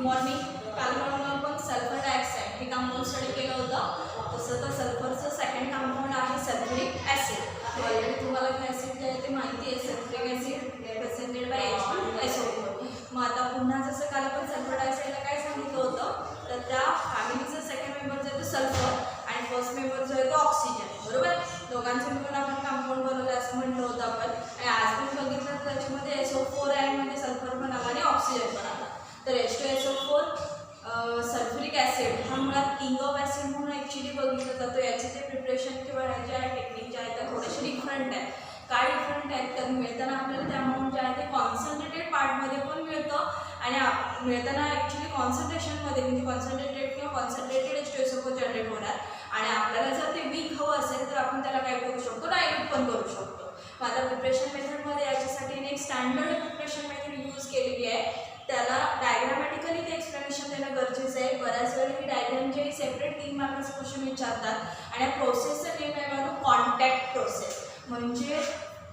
Morning. काल म्हणून आपण सल्फर डायऑक्साईड हे कंपाऊंड स्टडी केलं होतं. तसं तर सल्फरचं सेकंड कंपाऊंड आहे सल्फ्युरिक ॲसिड. ऑलरेडी तुम्हाला ॲसिड जे आहे ते माहिती आहे. Sulphuric acid represented by H2SO4. मग आता पुन्हा जसं काल आपण सल्फर डायऑक्साईडला काय सांगितलं होतं, तर त्या फॅमिलीचा सेकंड मेंबर जो आहे तो सल्फर आणि फर्स्ट मेंबर जो आहे तो ऑक्सिजन. बरोबर, दोघांचं मिळून आपण कंपाऊंड बनवलं असं म्हणलं होतं आपण. आणि आज पण बघितलं तर त्याच्यामध्ये SO4 आहे, म्हणजे सल्फर पण आला आणि ऑक्सिजन पण आला. तर H2SO4 सल्फ्युरिक ॲसिड हा मुळात किंग ऑफ ॲसिड म्हणून ॲक्च्युली बघितलं जातो. याचे जे प्रिपरेशन किंवा ह्याचे टेक्निक जे आहे त्या थोडेसे डिफरंट आहेत. काय डिफरंट आहेत, तर मिळताना आपल्याला ते अमाऊंट जे आहे ते कॉन्सन्ट्रेटेड पार्टमध्ये पण मिळतं आणि मिळताना ॲक्च्युली कॉन्सन्ट्रेशनमध्ये म्हणजे कॉन्सन्ट्रेटेड किंवा कॉन्सन्ट्रेटेड H2SO4 जनरेट होणार. आणि आपल्याला जर ते वीक हवं असेल तर आपण त्याला काय करू शकतो, डायल्यूट पण करू शकतो. मग आता प्रिपरेशन मेथडमध्ये याच्यासाठी एक स्टँडर्ड प्रिपरेशन मेथड यूज केलेली आहे. त्याला डायग्रामॅटिकली ते एक्सप्लेनेशन देणं गरजेचं आहे. बऱ्याच वेळेला ही डायग्राम जे सेपरेट 3 मार्काचे क्वेश्चन विचारतात आणि या प्रोसेसचं नेम आहे बघा कॉन्टॅक्ट प्रोसेस. म्हणजे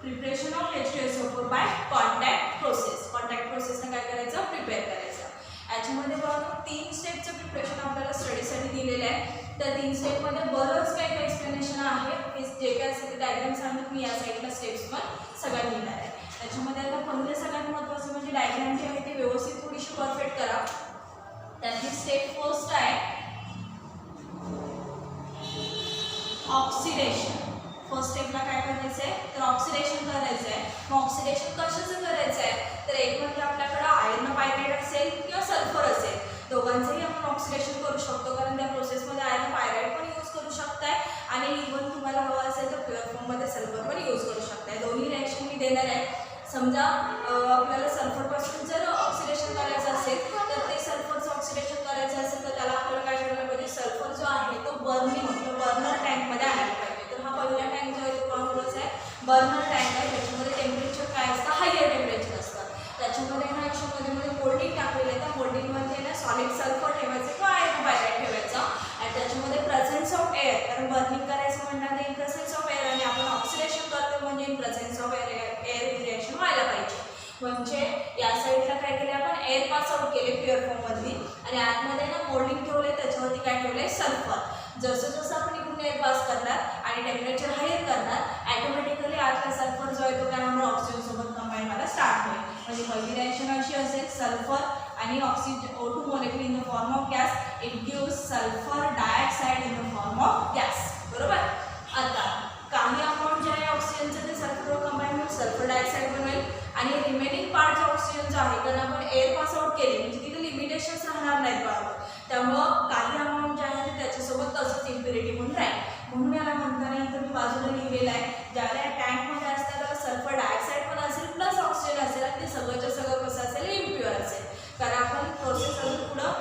preparation of H2SO4 by contact process. Contact प्रोसेसनं काय करायचं, प्रिपेअर करायचं. याच्यामध्ये बघा 3 स्टेपचं प्रिपरेशन आपल्याला स्टडीसाठी दिलेलं आहे. त्या 3 स्टेपमध्ये बरंच काही काही एक्सप्लेनेशन आहे. हे जे काय असेल ते डायग्राम सांगून मी या साईडला स्टेप्स पण सगळ्या लिहिणार आहे. त्याच्यामध्ये आता पहिले सगळ्यात महत्त्वाचं म्हणजे डायग्राम जे आहे ते व्यवस्थित थोडीशी परफेक्ट करा. त्याची स्टेप फर्स्ट आहे ऑक्सिडेशन. फर्स्ट स्टेपला काय करायचं आहे, तर ऑक्सिडेशन करायचं आहे. मग ऑक्सिडेशन कशाचं करायचं आहे, तर एक म्हणजे आपल्याकडं आयर्न पायराईड असेल किंवा सल्फर असेल, दोघांचंही आपण ऑक्सिडेशन करू शकतो. कारण त्या प्रोसेसमध्ये आयर्न पायराईड पण यूज करू शकताय आणि इव्हन तुम्हाला हवं असेल तर प्युअर फॉर्ममध्ये सल्फर पण यूज करू शकताय. दोन्ही रिॲक्शन मी देणार आहे. समजा आपल्याला सल्फरपासून जर ऑक्सिडेशन करायचं असेल तर ते सल्फरचं ऑक्सिडेशन करायचं असेल तर त्याला आपल्याला काय करायला पाहिजे, सल्फर जो आहे तो बर्नर टँकमध्ये आणायला पाहिजे. तर हा पहिला टँक जो आहे तो कोणाचा आहे, बर्नर टँक आहे. त्याच्यामध्ये टेम्परेचर काय असतं, हायर टेम्परेचर असतं. त्याच्यामध्ये ना मध्ये मोल्डिंग टाकलेलं आहे. त्या मोल्डिंगमध्ये ना सॉलिड सल्फर ठेवायचं किंवा आयर्न पायराईड ठेवायचं आणि त्याच्यामध्ये प्रेझेन्स ऑफ एअर, कारण बर्निंग करायचं म्हणणार इन प्रेझेन्स ऑफ एअर आणि आपण ऑक्सिडेशन करतो म्हणजे in presence of air reaction व्हायला पाहिजे. म्हणजे या साईडला काय केले आपण, एअर पास आउट केले प्युअर फॉर्ममधली आणि आतमध्ये ना मोल्डिंग ठेवले, त्याच्यावरती काय ठेवले, सल्फर. जसं जसं आपण इकडून एअर पास करणार आणि टेम्परेचर हायर करणार, ॲटोमॅटिकली आतला सल्फर जो आहे तो काय होणार, ऑक्सिजनसोबत कंबाईन व्हायला स्टार्ट होईल. म्हणजे पहिली रिॲक्शन अशी असेल, सल्फर आणि oxygen O2 molecule in the form of gas, it gives sulphur dioxide in the form of gas. बरोबर. आता काही अमाऊंट जे आहे ऑक्सिजनचं ते सल्फर कंबाईन होऊन सल्फर डायऑक्साईड बनवेल आणि रिमेनिंग पार्ट जो ऑक्सिजनचा आहे कारण आपण एअर पास आउट केले म्हणजे तिथे लिमिटेशन्स राहणार नाहीत बरोबर. त्यामुळं काही अमाऊंट जे आहे ते त्याच्यासोबत तसंच इम्प्युरिटी म्हणून राहील. म्हणून याला म्हणताना इथं मी बाजूला लिहिलेलं आहे, ज्याला या टँकमध्ये असतं त्याला सल्फर डायऑक्साईड पण असेल प्लस ऑक्सिजन असेल आणि ते सगळंच्या सगळं कसं असेल, इम्प्युअर असेल. कारण आपण प्रोसेस अजून पुढं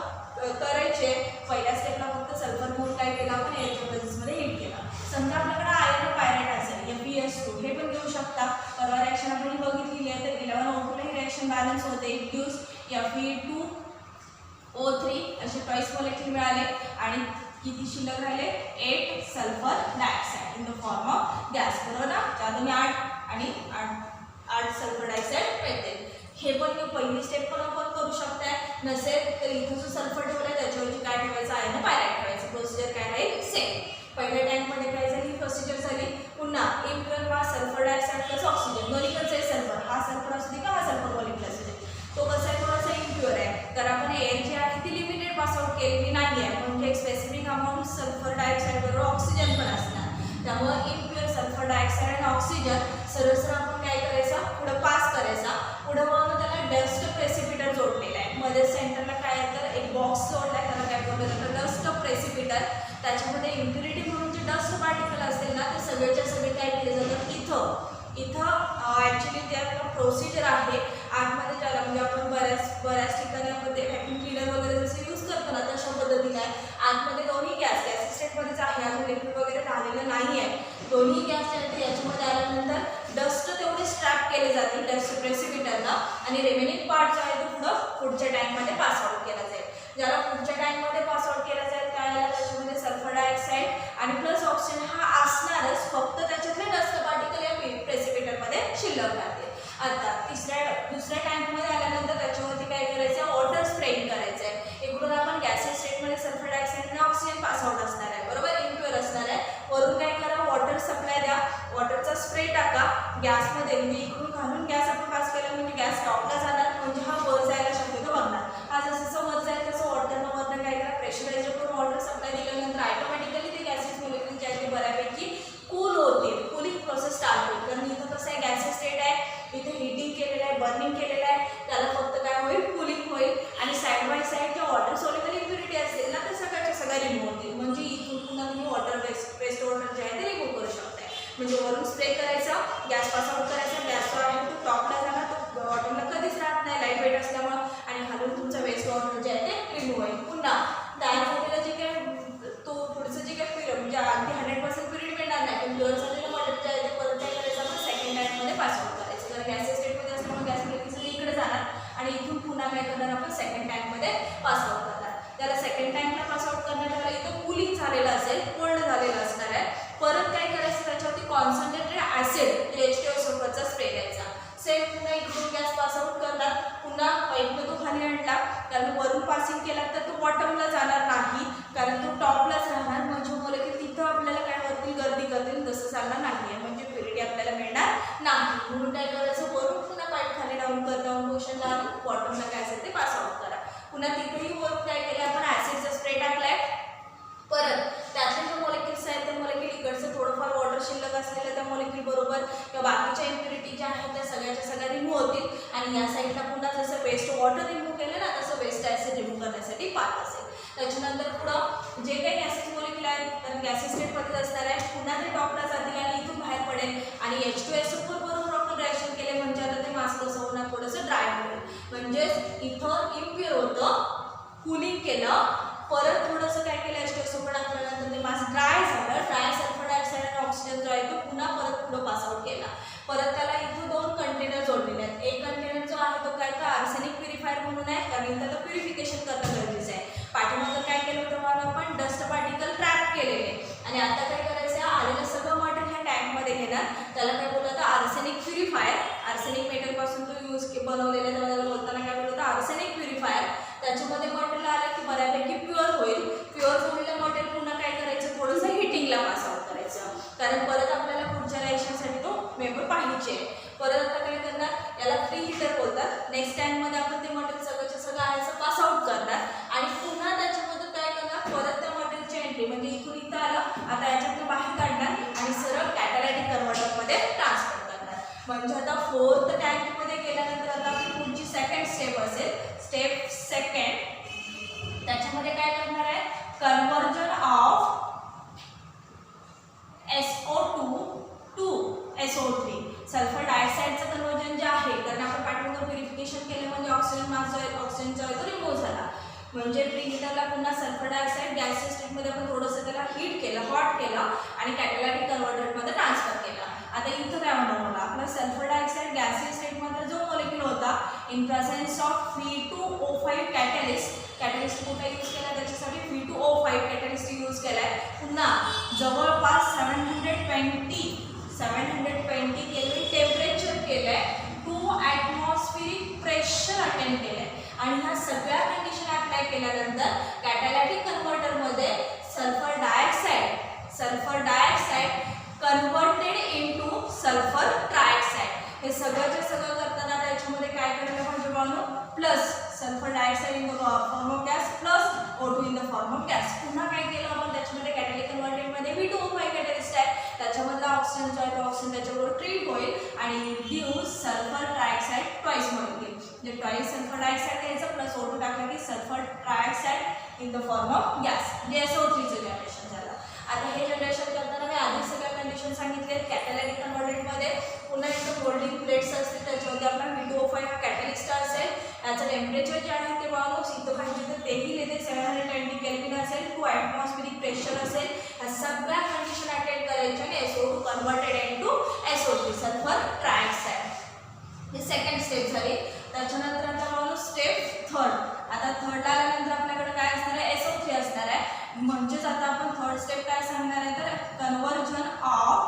करायचे. पहिल्या स्टेपला फक्त सल्फर म्हणून काय केलं आपण, एअरच्या प्रेझेन्समध्ये हीट केला. समजा आपल्याकडे आयर्न पायराईड असेल FeS2 हे पण घेऊ शकता. परवा रिॲक्शन आपण बघितलेली आहे, तर 11O2 ही रिॲक्शन बॅलन्स होते. इट गिव्स Fe2O3 असे ट्वाईस मॉलिक्यूल मिळाले आणि किती शिल्लक राहिले, 8 sulphur dioxide in the form of gas. बरोबर ना, ज्या तुम्ही 8 आणि 8 सल्फर डायऑक्साईड मिळते. हे पण पहिली स्टेप पण आपण करू शकताय. नसेल तर इथं जो सल्फर ठेवला आहे त्याच्यावरती काय ठेवायचं, आयर्न पायराईड ठेवायचं. प्रोसिजर काय राहील, सेम. पहिल्या टँकमध्ये काय झाली, प्रोसिजर झाली. पुन्हा इम्प्युअर वा सल्फर डायऑक्साईड प्लस ऑक्सिजन दोन्हीकडचं आहे सल्फर. हा सल्फर असू दे का हा सल्फर मॉलिक्यूल असू दे, तो कसा आहे, थोडासा इम्प्युअर आहे. तर आपण एअर जी आहे ती लिमिटेड पास आउट केलेली नाही आहे. म्हणजे एक स्पेसिफिक अमाऊंट सल्फर डायऑक्साईड बरोबर ऑक्सिजन पण असणार. त्यामुळे इम्प्युअर सल्फर डायऑक्साईड आणि ऑक्सिजन सरळ आपण काय करायचं, पुढं पास करायचा. पुढं मग त्याला डस्ट प्रेसिपिटर जोडलेला आहे. मध्ये सेंटरला काय आहे, तर एक बॉक्स जोडला आहे, त्याला काय बोललं जातं, डस्ट प्रेसिपिटर. त्याच्यामध्ये इम्प्युरिटी म्हणून जे डस्ट पार्टिकल असतील ना ते सगळेच्या सगळे काय केले जातात, इथं ॲक्च्युली त्या प्रोसिजर आहे आतमध्ये, ज्याला म्हणजे आपण बऱ्याच ठिकाणी आपण ते व्हॅक्यूम क्लीनर वगैरे जसं यूज करतो ना तशा पद्धतीने आहे. आतमध्ये दोन्ही गॅस स्टेटमध्येच आहे, अजून लिक्विड वगैरे झालेलं नाही आहे. दोन्ही गॅस याच्यामध्ये आल्यानंतर डस्ट तेवढे स्ट्रॅप केले जाते डस्ट प्रेसिपिटरला आणि रिमेनिंग पार्ट जो आहे तो पुढच्या टँकमध्ये पास आउट केला जाईल. ज्याला पुढच्या टँकमध्ये पास आउट केला जाईल त्यावेळेला त्याच्यामध्ये सल्फर डायऑक्साईड आणि प्लस ऑक्सिजन हा असणारच, फक्त त्याच्यातले डस्ट पार्टिकल या प्रेसिपिटरमध्ये शिल्लक राहते. आता दुसऱ्या टँकमध्ये आल्यानंतर त्याच्यावरती काय करायचं, वॉटर स्प्रेइंग करायचं आहे. स्प्रे टाका गॅसमध्ये, म्हणजे इकडून घालून गॅस आपण पास केला म्हणजे गॅस टॉपला जाणार, म्हणजे हा वर जायला शक्यतो बघणार. हा जसं वर जाईल तसं वॉटरनं वरनं काय करा प्रेशराईज करून वॉटर सप्लाय दिल्यानंतर ऑटोमॅटिकली ते गॅसेस मोलिक्युल जे आहे ते बऱ्यापैकी कूल होतील, कूलिंग प्रोसेस स्टार्ट होईल. कारण इथं कसं आहे गॅसेस स्टेट आहे, इथे हिटिंग केलेलं आहे, बर्निंग केलेलं आहे, त्याला फक्त काय होईल कूलिंग होईल आणि साईड बाय साईड ज्या वॉटर सोल्युबल इम्प्युरिटी असतील ना ते सगळ्याच्या सगळ्या रिमूव्ह होतील. म्हणजे इथून पुन्हा तुम्ही वॉटर वेस्ट वॉटर जे आहे ते रिमूव्ह करू शकताय. म्हणजे वरून स्प्रे करायचा, गॅस पास आउट करायचा, गॅस जो आहे तो टॉपला जाणार, तो वॉटरला कधीच राहत नाही लाईट वेट असल्यामुळं, आणि खालून तुमचा वेस्ट वॉटर जे आहे ते रिमूव्ह होईल. पुन्हा तयार झालेलं जे काय तो पुढचं जे काय पिरियड म्हणजे अगदी 100% पिरियड मिळणार नाही, पण प्युअर झालेलं मॉडेल जे आहे ते परत काय करायचं आपण सेकंड टाइममध्ये पास आउट करायचं. कारण गॅस स्टेटमध्ये असल्यामुळे गॅस सगळी इकडे जाणार आणि इथून पुन्हा काय करणार आपण सेकंड टाइममध्ये पास आउट करणार. त्याला सेकंड टाइमला पास आउट करण्याला इथं कूलिंग झालेलं असेल, कोल्ड झालेलं असणार आहे. परत काय करायचं त्याच्यावरती कॉन्सन्ट्रेटेड ऍसिड H2SO4चा स्प्रे द्यायचा. सेम पुन्हा इकडून गॅस पास आउट करणार, पुन्हा पाईपनं तो खाली आणला, कारण वरून पासिंग केला तर तो बॉटमला जाणार नाही, कारण तो टॉपलाच राहणार. म्हणजे मोलेक्युल तिथं आपल्याला काय होतील गर्दी करतील, तसं चालणार नाही, म्हणजे प्युरिटी आपल्याला मिळणार नाही. म्हणून काय करायचं वरून पुन्हा पाईप खाली डाऊन डाऊन पोर्शनला आणून बॉटमला काय असेल ते पास आउट करा. पुन्हा तिथेही वरून काय केलं आपण ऍसिडचा स्प्रे टाकलाय. परत त्यातले जे मॉलिक्युल्स आहेत ते मॉलिक्युल इकडचं थोडंफार वॉटर शिल्लक असलेलं त्या मॉलिक्युल बरोबर किंवा बाकीच्या इम्प्युरिटी ज्या आहेत त्या सगळ्याच्या सगळ्या रिमूव्ह होतील. आणि या साईडला पुन्हा जसं वेस्ट वॉटर रिमूव्ह केलं ना तसं वेस्ट ऍसिड रिमूव्ह करण्यासाठी पार्ट असेल. त्याच्यानंतर पुढं जे काही गॅसेस मॉलिक्युल आहेत कारण गॅसेस स्टेटमध्ये असणार आहे, पुन्हा ते टॉपला जातील आणि इथून बाहेर पडेल आणि H2SO4 बरोबर आपण रिॲक्शन केले म्हणजे आता ते मास्क कसं होणार थोडंसं ड्राय होईल. म्हणजेच इथं इम्प्युअर होतं, कूलिंग केलं, परत थोडंसं काय केलं H2SO4 टाकल्यानंतर ते मास्क ड्राय झालं, ड्राय सल्फर डायऑक्साईड आणि ऑक्सिजन जो आहे तो पुन्हा परत पुढं पास आउट केला. परत त्याला इथं 2 कंटेनर जोडलेले आहेत. एक कंटेनर जो आहे तो काय तर आर्सेनिक प्युरिफायर म्हणून आहे, कारण त्याला प्युरिफिकेशन करणं गरजेचं आहे. पाठीमागं काय केलं होतं मला आपण डस्ट पार्टिकल ट्रॅप केलेले आणि आता काय करायचं आलेलं सगळं मटेरियल ह्या टँकमध्ये घेणार. त्याला काय बोललं होतं आर्सेनिक प्युरिफायर, आर्सेनिक मेटलपासून तो यूज बनवलेला आहे, त्याला बोलताना काय बोललं होतं आर्सेनिक प्युरिफायर. त्याच्यामध्ये मटेरियल आलं की बऱ्यापैकी प्युअर होईल. प्युअर झालेलं मटेरियल पुन्हा काय करायचं थोडंसं हिटिंगला पास आउट करायचं, कारण परत आपल्याला पुढच्या रिॲक्शनसाठी तो मेंबर पाहिजे. परत आता काय करणार याला प्री हिटर बोलतात. नेक्स्ट टाइममध्ये आपण ते मटेरियल सगळंच्या सगळं आहे पास आउट करणार आणि पुन्हा त्याच्यामध्ये काय करणार परत त्या मटेरियलची एंट्री म्हणजे इथून इथं आलं, आता याच्यातून बाहेर काढणार आणि सरळ कॅटॅलिटिक कन्व्हर्टरमध्ये ट्रान्सफर करणार. म्हणजे आता 4th टँकमध्ये गेल्यानंतर आता आपली पुढची सेकंड स्टेप असेल. स्टेप सेकंड त्याच्यामध्ये काय करणार आहे conversion of SO2 to SO3. Sulphur डायऑक्साईडचं कन्व्हर्जन जे आहे कारण आपण पाठीमागं प्युरिफिकेशन केलं म्हणजे ऑक्सिजन मास जो आहे ऑक्सिजन जो आहे तो रिमूव्ह झाला. म्हणजे प्रीहीटरला पुन्हा सल्फर डायऑक्साईड गॅसच्या स्टेटमध्ये आपण थोडंसं त्याला हीट केलं, हॉट केलं आणि कॅटॅलिटिक कन्व्हर्टरमध्ये ट्रान्सफर केला. आता इथं काय होणार मला आपला सल्फर डायऑक्साईड गॅसच्या स्टेटमध्ये जो मॉलिक्युल होता in presence of Fe2O5 catalyst कुठे यूज केला त्याच्यासाठी Fe2O5 कॅटॅलिस्ट यूज केलाय. पुन्हा जवळपास 720 केल्विन टेम्परेचर केलंय, 2 ॲटमॉस्फिरिक प्रेशर अटेंड केलंय आणि ह्या सगळ्या कंडिशन अप्लाय केल्यानंतर कॅटॅलिटिक कन्व्हर्टरमध्ये sulphur dioxide converted into sulphur trioxide. हे सगळंच्या सगळं करताना त्याच्यामध्ये काय करायला पाहिजे Balu plus sulphur dioxide in the form of gas plus O2 in the form of gas. पुन्हा काय केलं आपण त्याच्यामध्ये कॅटॅलिटिक कन्व्हर्टरमध्ये Fe2O5 कॅटॅलिस्ट आहे, त्याच्यामधला ऑक्सिजन जो आहे तो ऑक्सिजन त्याच्याबरोबर ट्रीट होईल आणि reduce sulphur trioxide twice molecule म्हणजे ट्वाइस सल्फर डायऑक्साईड घ्यायचं प्लस O2 टाकलं की sulphur trioxide in the form of gas म्हणजे SO3चं जनरेशन झालं. आता हे जनरेशन करताना मी आधी सगळ्या कंडिशन सांगितले. कॅटॅलिटिक कन्व्हर्टरमध्ये पुन्हा इथं होल्डिंग प्लेट्स असतील त्याच्यामध्ये आपला Fe2O5 हा कॅटॅलिस्ट असेल. याचं टेम्परेचर जे आहे ते माणूस इथं पाहिजे तर तेही लिहिते 720 केल्विन असेल, 2 ॲटमॉस्फिरिक प्रेशर असेल. ह्या सगळ्या कंडिशन अटेंड करायच्या आणि SO2 converted into SO3 sulphur trioxide. ही सेकंड स्टेप झाली. त्याच्यानंतर आता माणूस स्टेप थर्ड. आता थर्डला आल्यानंतर आपल्याकडे काय असणार आहे SO3 असणार आहे. म्हणजेच आता आपण थर्ड स्टेप काय सांगणार आहे तर conversion of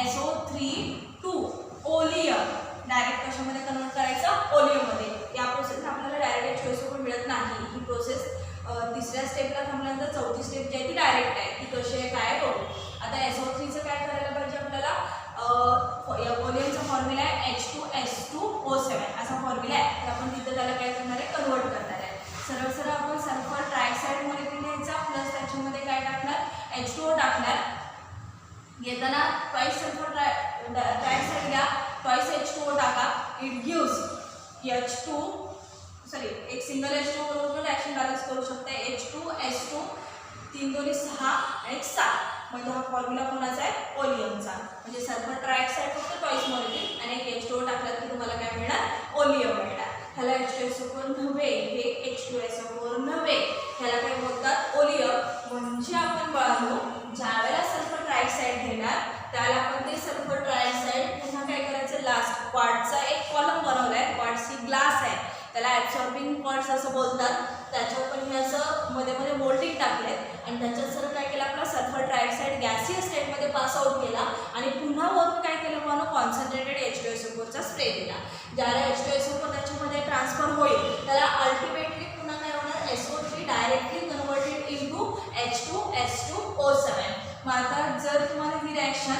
SO3 to oleum. Direct कशामध्ये कन्वर्ट करायचं ओलियममध्ये. या प्रोसेस आपल्याला डायरेक्ट H2SO4 मिळत नाही. ही प्रोसेस तिसऱ्या स्टेपला थांबल्यानंतर चौथी स्टेप जी आहे ती डायरेक्ट आहे. ती कशी आहे काय बघू. आता SO3चं काय करायला पाहिजे आपल्याला H2O टाकणार, घेताना ट्वाइस सल्फर ट्रायऑक्साइड घ्या, ट्वाइस H2O टाका, इट गिव्स H2 सॉरी एक सिंगल H2O बरोबर रिएक्शन बॅलन्स करू शकता, H2S2 3 2 6 आणि 7 म्हणजे हा फॉर्म्युला कोणाचा आहे ओलियमचा, म्हणजे सल्फर ट्रायऑक्साइड फक्त ट्वाइस मॉलिक्यूल आणि एक H2O टाकलं की तुम्हाला काय मिळणार ओलियम मिळणार. ह्याला H2SO4 नव्हे, हे H2SO4 नव्हे, ह्याला काय बोलतात ओलियम. म्हणजे आपण बघालो ज्यावेळेला सल्फर ट्रायऑक्साइड घेणार त्याला आपण ते सल्फर ट्रायऑक्साइड पुन्हा काय करायचं लास्ट क्वार्टचा एक कॉलम बनवलाय, क्वार्ट्स ही ग्लास आहे त्याला ॲब्सॉर्बिंग क्वार्ट्स असं बोलतात, त्याच्यावर पण हे असं मध्ये मध्ये मोल्डिंग टाकले आणि त्याच्यात सर काय केलं आपला सल्फर ट्रायऑक्साइड गॅसियस स्टेटमध्ये पास आउट केला आणि पुन्हा वरून काय केलं म्हणून कॉन्सन्ट्रेटेड H2SO4चा स्प्रे दिला. ज्याला H2SO4 त्याच्यामध्ये ट्रान्सफर होईल त्याला अल्टिमेटली पुन्हा काय होणार SO3 directly converted into H2S2O7. मग आता जर तुम्हाला ही रिॲक्शन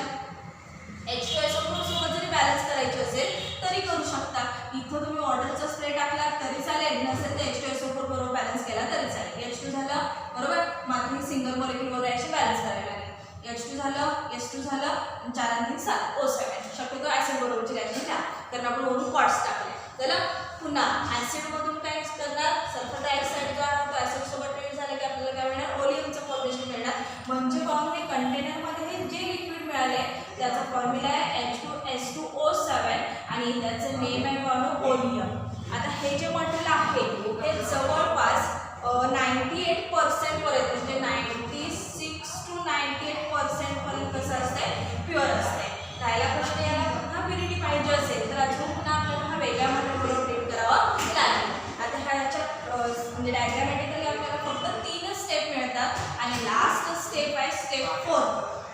H2SO4 सोबत जरी बॅलन्स करायची असेल तरी करू शकता. इथं तुम्ही वॉटरचा स्प्रे टाकला तरी चालेल, नसेल तर H2SO4 बरोबर बॅलन्स केला तरी चालेल. H2 झालं बरोबर, मात्र ही सिंगल मॉलिक्यूल बरोबर रिॲक्शन बॅलन्स करावी लागेल. H2 झालं, S2 झालं, 4 आणि 3 7 O7. शक्यतो ॲसिड बरोबरची रिॲक्शन घ्या कारण आपण वरून क्वार्ट्स टाकले. त्याला पुन्हा ॲसिडमधून काय करणार सल्फर डायऑक्साइड जो आहे तो ॲसिडसोबत ट्रीट झाला की आपल्याला काय मिळणार ओलियमचं फॉर्मेशन मिळणार. म्हणजे पाहून हे कंटेनरमध्ये हे जे लिक्विड मिळाले त्याचा फॉर्म्युला आहे H2S2O7 आणि त्याचं नेम आहे पाहून ओलियम. आता हे जे मटेरियल आहे हे जवळपास 98% पर्यंत म्हणजे 96 to 98% पर्यंत कसं असतंय प्युअर असते. राहिला प्रश्न याला पुन्हा प्युरिटी पाहिजे असेल तर अजून पुन्हा आपल्याला हा वेगळ्या मटेरियलवर ट्रीट करावा लागेल. आता ह्याच्या म्हणजे डायग्रामॅटिकली आपल्याला फक्त 3 स्टेप मिळतात आणि लास्ट स्टेप आहे स्टेप 4.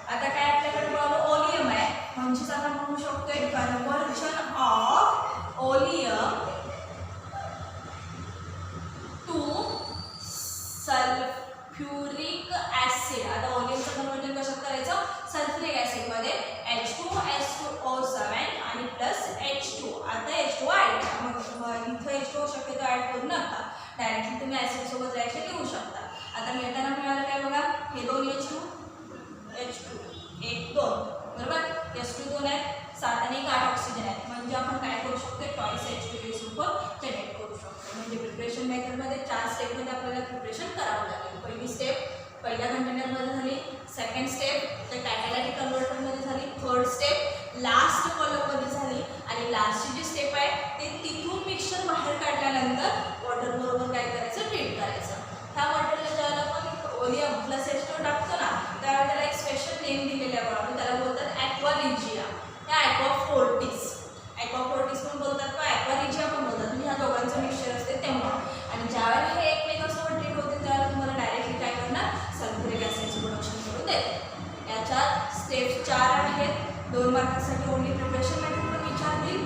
आता काय आपल्याकडे बघा ओलियम आहे म्हणजेच आपण म्हणू शकतो conversion of oleum to sulphuric acid. आता ओलियमचं कन्व्हर्जन कशात करायचं सल्फ्युरिक ॲसिडमध्ये H2S2O7 आणि प्लस H2. आता H2 ॲड इथं H2 शक्यतो ॲड करू नका, डायरेक्टली तुम्ही ॲसिडसोबत रिॲक्शन लिहू शकता. आता मिळताना मिळालं काय बघा हे 2 H2 1 2 बरोबर, S2 2 आहेत 7 आणि 8 ऑक्सिजन आहेत म्हणजे आपण काय करू शकतो ट्वाइस H2SO4 जनरेट करू शकतो. म्हणजे प्रिपरेशन मेथडमध्ये 4 स्टेपमध्ये आपल्याला प्रिपरेशन करावं लागेल. पहिली स्टेप पहिल्या कंटेनरमध्ये झाली, सेकंड स्टेप तर कॅटॅलिटिक कन्व्हर्टरमध्ये झाली, थर्ड स्टेप लास्ट कॉलममध्ये झाली आणि लास्टची जी स्टेप आहे ते तिथून मिक्सचर बाहेर काढल्यानंतर वॉटर बरोबर काय करायचं ट्रीट करायचं. ह्या मटेरियलला ज्याला आपण ओलियम प्लस H2 टाकतो ना त्यावेळेला त्याला एक स्पेशल नेम दिलेलं आहे म्हणून त्याला बोलतात ॲक्वारिजिया या ॲक्वाफोर्टिस. ॲक्वाफोर्टिस पण बोलतात किंवा ॲक्वारिजिया पण बोलतात. म्हणजे ह्या दोघांचं मिक्सचर असते तेव्हा आणि ज्यावेळेला हे एकमेकांसोबत ट्रीट होते त्यावेळेला तुम्हाला डायरेक्टली काय करणार सल्फ्युरिक ॲसिडचं प्रोडक्शन करून देते. याच्यात स्टेप्स 4 आहेत. 2 मार्कासाठी ओन्ली प्रिपरेशन मेथड पण विचारतील,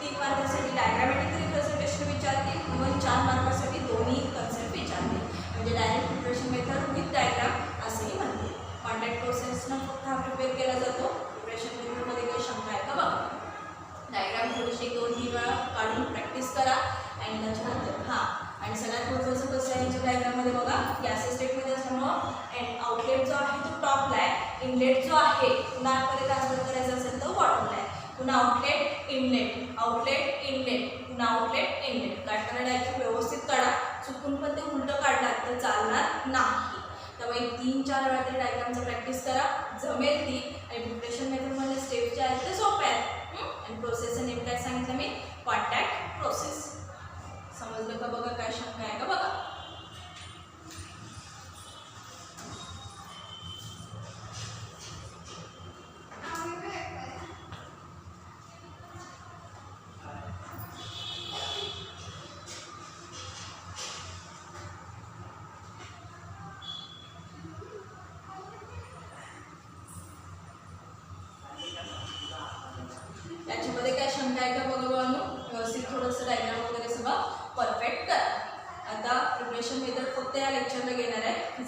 3 मार्कासाठी डायग्रामॅटिक रिप्रेझेंटेशन विचारतील, इव्हन 4 मार्कासाठी दोन्ही कन्सेप्ट विचारतील. म्हणजे direct preparation method with diagram असंही म्हणते. कॉन्टॅक्ट प्रोसेसनं फक्त हा प्रिपेअर केला जातो. प्रिपरेशन मेथडमध्ये काही शंका आहे का बघा. डायग्राम थोडीशी 2-3 वेळा काढून प्रॅक्टिस करा आणि त्याच्यानंतर हां आणि सगळ्यात महत्त्वाचं कसं आहे ह्याच्या डायग्राममध्ये बघा गॅस स्टेटमध्ये असल्यामुळं आउटलेट जो आहे तो टॉपला आहे, इनलेट जो आहे पुन्हा आतमध्ये ट्रान्सफर करायचा असेल तर बॉटमला आहे. पुन्हा आउटलेट इनलेट आउटलेट इनलेट पुन्हा आउटलेट इनलेट काढताना डायरेक्ट व्यवस्थित काढा. चुकून पण ते उलटं काढणार तर चालणार नाही. त्यामुळे 3-4 वेळा तरी डायग्रामचं प्रॅक्टिस करा जमेल ती. आणि प्रिपरेशन मेथडमध्ये स्टेप जे आहेत ते सोपे आहेत आणि प्रोसेसचं नेम काय सांगितलं मी कॉन्टॅक्ट प्रोसेस. समजलं का बघा, काय शंका आहे का बघा. याच्यामध्ये काय शंका आहे का बघा बघा, व्यवस्थित थोडंसं डायग्राम वगैरे सगळं परफेक्ट करा. आता प्रिपरेशन मेथड फक्त या लेक्चरला घेणार आहे.